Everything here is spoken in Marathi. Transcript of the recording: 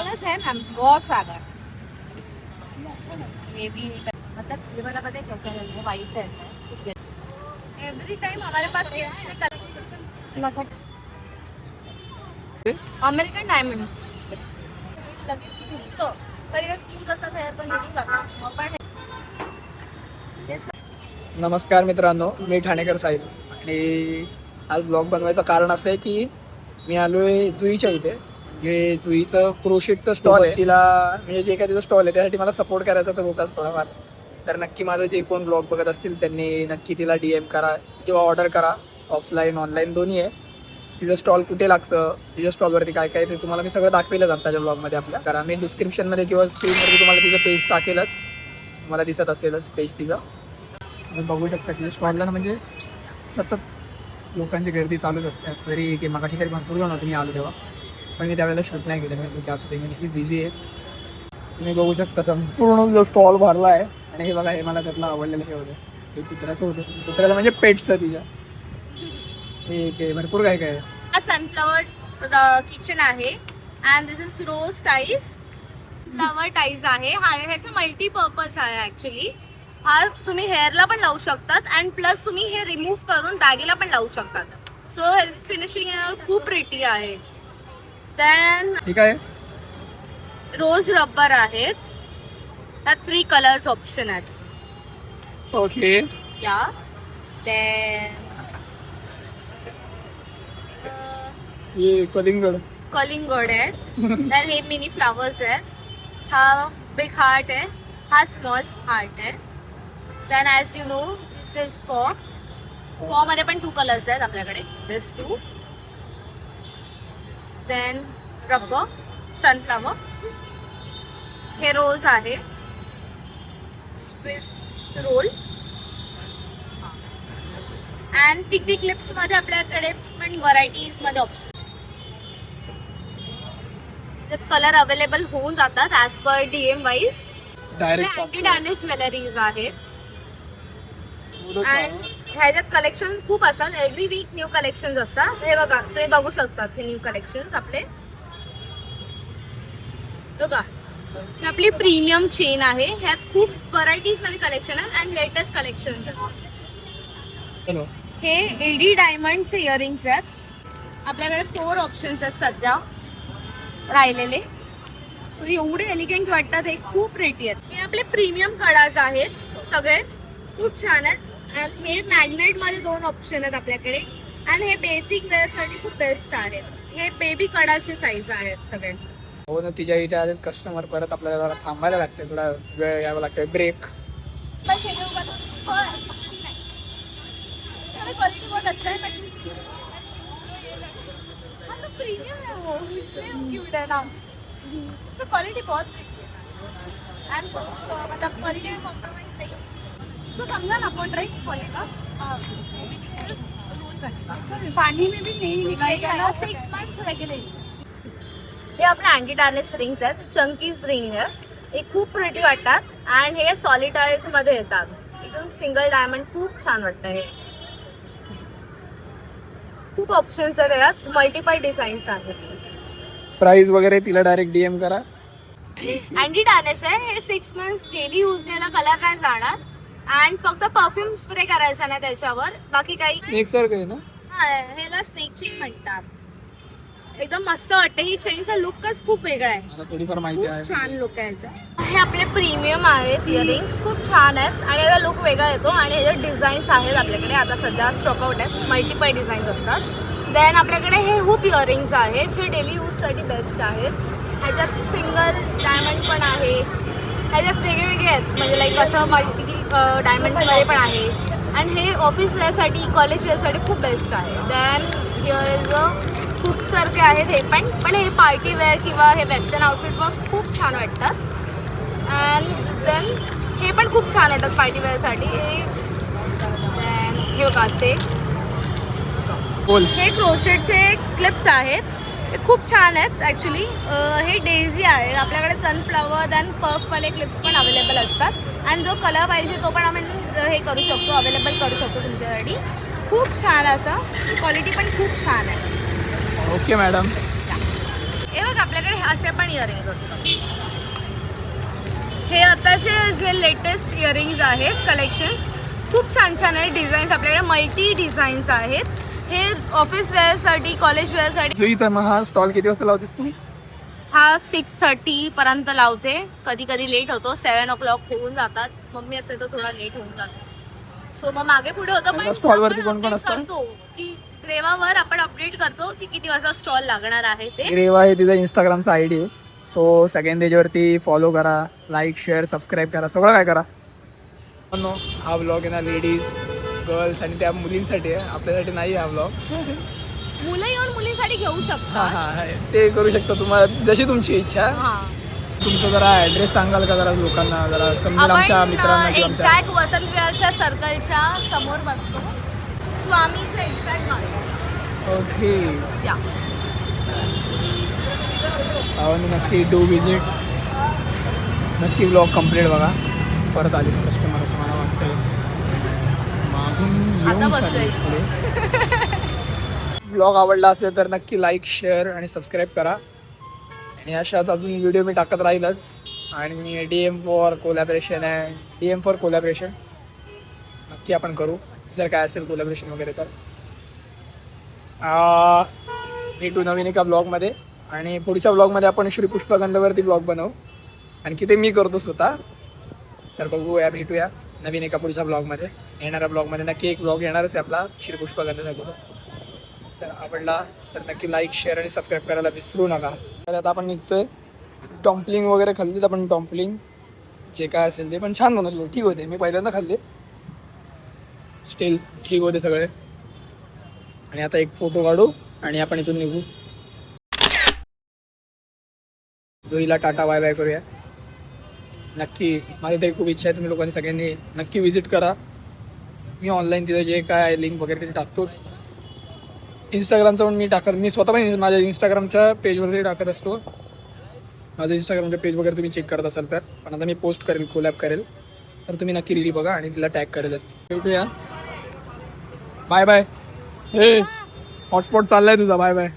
कलर्स है मैम, बहुत सारा मे बी मतलब ये वाला पता है कैसा है, वाइट है। एवरी टाइम हमारे पास किड्स में कलर अमेरिकन डायमंड्स लगेच तो तरी कसं आहे पण आपण नमस्कार मित्रांनो, मी ठाणेकर साहिल आणि आज ब्लॉग बनवायचं कारण असं आहे की मी आलो आहे जुईच्या इथे. जे जुईचं क्रोशेटचं स्टॉल आहे, तिला म्हणजे जे काय तिचं स्टॉल आहे त्यासाठी मला सपोर्ट करायचा तर होताच थोडाफार. तर नक्की माझं जे कोण ब्लॉग बघत असतील त्यांनी नक्की तिला DM करा किंवा ऑर्डर करा, ऑफलाईन ऑनलाईन दोन्ही आहे. तिचं स्टॉल कुठे लागतं, तिच्या स्टॉलवरती काय काय ते तुम्हाला मी सगळं दाखवेलं जातं त्याच्या ब्लॉगमध्ये आपल्या. कारण मी डिस्क्रिप्शनमध्ये किंवा स्क्रीनवरती तुम्हाला तिचं पेज टाकेलच, तुम्हाला दिसत असेलच पेज तिचं. बघू शकता तिच्या स्टॉलला ना म्हणजे सतत लोकांची गर्दी चालूच असते. जरी की मगाशी तरी भरपूर जण होते मी आलो तेव्हा, पण मी त्यावेळेला शूट नाही केलं म्हणजे जास्त इतकी बिझी आहे. तुम्ही बघू शकता संपूर्ण जो स्टॉल भरला आहे. आणि हे बघा, हे मला त्यातलं आवडलेलं हे होतं, हे कुत्र्याचं होतं. कुत्र्याचं म्हणजे पेटचं तिच्या. हे भरपूर काय काय आहे. सनफ्लॉवर किचन आहे and this is rose ties. Flower ties आहे. हा ह्याचं मल्टीपर्पज आहे ॲक्च्युली. हा तुम्ही हेअरला पण लावू शकतात अँड प्लस तुम्ही हे रिमूव्ह करून बॅगेला पण लावू शकतात. सो हे फिनिशिंग खूप प्रिटी आहे. देन ठीक आहे. रोज रबर आहेत. त्यात 3 कलर्स ऑप्शन आहेत. ओके. या देन हे कलिंगड कलिंगड आहेत. देन हे मिनी फ्लावर्स आहेत. हा बिग हार्ट आहे. हा स्मॉल हार्ट आहे. Then as you know this is paw मध्ये पण 2 कलर्स आहेत आपल्याकडे. दिस 2. देन रबर, सनफ्लॉवर, हे रोज आहे. Swiss roll and picnic clips मध्ये आपल्याकडे पण व्हरायटीज मध्ये ऑप्शन कलर अवेलेबल होऊन जातात as per DM wise. Direct anti damage jewelleries आहेत. अँड ह्याच्यात कलेक्शन खूप असतात. एव्हरी वीक न्यू कलेक्शन असतात. हे बघा, तुम्ही बघू शकतात हे न्यू कलेक्शन आपले. बघा, ही आपली प्रीमियम चेन आहे. ह्यात खूप व्हरायटीज मध्ये कलेक्शन आहेत अँड लेटेस्ट कलेक्शन आहेत. हे AD डायमंडचे इयरिंग्स आहेत. आपल्याकडे 4 ऑप्शन्स आहेत सध्या राहिलेले. सो एवढे एलिगंट वाटतात. हे खूप रेटी आहेत. हे आपले प्रीमियम कडाज आहेत. सगळे खूप छान आहेत. हे मॅग्नेट मध्ये 2 ऑप्शन आहेत आपल्याकडे. आणि हे बेसिक वेअर साठी खूप बेस्ट आहेत. हे बेबी कडाचे साईज आहेत सगळे. हो ना, तिच्या इथे आले कस्टमर, परत आपल्याला जरा थांबायला लागते, थोडा वेळ यावा लागतो, ब्रेक. क्वालिटी बहुत अच्छा है. हाँ तो प्रीमियम है वो, इसलिए क्यूट है ना. उसका क्वालिटी बहुत एंड मतलब क्वालिटी में कॉम्प्रोमाइज नहीं. उसको समझा ना अपन ट्राई क्वालिटी पानी में भी नहीं निकलेगा. 6 months रेगुलर. हे आपले अँटी टार्निश रिंग्स आहेत. चंकीज रिंग आहे. हे खूप प्रिटी वाटतात अँड हे सॉलिटाईज मध्ये येतात. एकदम सिंगल डायमंड, खूप छान वाटतं. हे खूप ऑप्शन्स आहेत. यात मल्टिपल डिझाईन्स आहेत. प्राइस वगैरे तिला डायरेक्ट DM करा. अँटी टार्निश आहे. हे 6 months डेली यूजला कलर नाही जाणार अँड फक्त परफ्यूम स्प्रे करायचा नाही त्याच्यावर, बाकी काही. स्नेक सारखं आहे ना. हा, ह्याला स्नेक चेन म्हणतात. एकदम मस्त वाटतं. ही चेनचा लुकच खूप वेगळा आहे. मला थोडीफार माहिती आहे. खूप छान लुक आहे याचा. हे आपले प्रीमियम आहेत इयरिंग्स. खूप छान आहेत आणि याचा लुक वेगळा येतो. आणि ह्याचे डिझाईन्स आहेत आपल्याकडे आता सध्या स्टॉकआउट आहेत. मल्टिपल डिझाईन्स असतात. देन आपल्याकडे हे हुप इयरिंग्स आहेत जे डेली यूजसाठी बेस्ट आहेत. ह्याच्यात सिंगल डायमंड पण आहे. ह्याच्यात वेगळे आहेत म्हणजे लाईक असं मल्टी डायमंड्समध्ये पण आहे. आणि हे ऑफिस वेअरसाठी, कॉलेज वेअरसाठी खूप बेस्ट आहे. देन हिअर इज अ खूप सारखे आहेत हे पण हे पार्टी वेअर किंवा हे वेस्टर्न आउटफिटवर खूप छान वाटतात. अँड देन हे पण खूप छान वाटतात पार्टी वेअरसाठी. देन हे बघा असे हे क्रोशेटचे क्लिप्स आहेत. हे खूप छान आहेत ॲक्च्युली. हे डेझी आहे. आपल्याकडे सनफ्लॉवर देन पर्फवाले क्लिप्स पण अवेलेबल असतात. आणि जो कलर पाहिजे तो पण आपण हे करू शकतो, अवेलेबल करू शकतो तुमच्यासाठी. खूप छान असं क्वालिटी पण खूप छान आहे. Okay madam. हे बघा आपल्याकडे असे पण इयरिंग्स असतात. हे आताचे जे लेटेस्ट इयरिंग्स आहेत कलेक्शन्स खूप छान छान आहेत. डिझाईन्स आपल्याकडे मल्टी डिझाईन्स आहेत. हे ऑफिस वेअरसाठी कॉलेज वेअरसाठी. जुई, तर मग हा स्टॉल किती वाजता लावतेस तू? हा 6:30 पर्यंत लावते. कधी कधी लेट होतो, 7 o'clock होऊन जातात. मम्मी असेल तर थोडा लेट होऊन जातो. सो मग मागे पुढे होतं पण स्टॉल वरती आपण कोण कोण update असतं? करतो की रेवावर आपण अपडेट करतो की किती वाजता स्टॉल लागणार आहे ते. रेवा हे तिचा इंस्टाग्रामचा आयडी आहे. सो सगळ्यांनी त्याच्यावरती फॉलो करा, लाईक शेअर सबस्क्राईब करा, सगळं काय करा. हा ब्लॉग आहे ना लेडीज गर्ल्स आणि त्या मुलींसाठी आहे, आपल्यासाठी नाही हा ब्लॉग. मुलं येऊन मुलींसाठी घेऊ हा शकतात. हा ते करू शकता तुम्हाला जशी तुमची इच्छा. हा. तुमचं जरा ॲड्रेस सांगाल का जरा लोकांना, जरा समजेल आमच्या मित्रांना किंवा आमच्या. एक्झॅक्ट वसंत विहारच्या सर्कलच्या समोर बसतो, स्वामीच्या एक्झॅक्ट बाजू. ओके, या नक्की डू विजिट, नक्की ब्लॉग कम्प्लीट बघा. परत आले कस्टमर असं मला वाटतंय. मागून आता येऊन बसलोय. ब्लॉग आवडला असेल तर नक्की लाईक शेअर आणि सबस्क्राईब करा. आणि अशाच अजून व्हिडिओ मी टाकत राहीलच. आणि DM फॉर कोलॅबरेशन आहे, DM फॉर कोलॅबरेशन नक्की आपण करू जर काय असेल कोलॅबरेशन वगैरे तर. भेटू नवीन एका ब्लॉगमध्ये. आणि पुढच्या ब्लॉगमध्ये आपण श्री पुष्पगंधावरती ब्लॉग बनवू, आणि किती मी करतो स्वतः. तर बघूया, भेटूया नवीन एका पुढच्या ब्लॉगमध्ये. येणाऱ्या ब्लॉगमध्ये नक्की एक ब्लॉग येणारच आहे आपला श्री पुष्पगंधासाठीचा. तर आवडला तर नक्की लाईक शेअर आणि सबस्क्राईब करायला विसरू नका. तर आता आपण निघतोय. टॉम्पलिंग वगैरे खाल्लीत आपण. टॉम्पलिंग जे काय असेल ते पण छान बनवलं, ठीक होते. मी पहिल्यांदा खाल्ले, स्टील ठीक होते सगळे. आणि आता एक फोटो काढू आणि आपण इथून निघू. जुईला टाटा बाय बाय करूया. नक्की माझी तरी खूप इच्छा आहे, तुम्ही लोकांनी सगळ्यांनी नक्की विजिट करा. मी ऑनलाईन तिथं जे काय लिंक वगैरे ते टाकतोच. इंस्टाग्रामचं पण मी टाकत, मी स्वतः पण माझ्या इंस्टाग्रामच्या पेजवरती टाकत असतो. माझं इंस्टाग्रामचं पेज वगैरे तुम्ही चेक करत असाल तर. पण आता मी पोस्ट करेल, कोलॅब करेल, तर तुम्ही नक्की रील बघा आणि तिला टॅग करेल. भेटूया. Bye bye. हे हॉटस्पॉट चाललाय तुझा. Bye bye.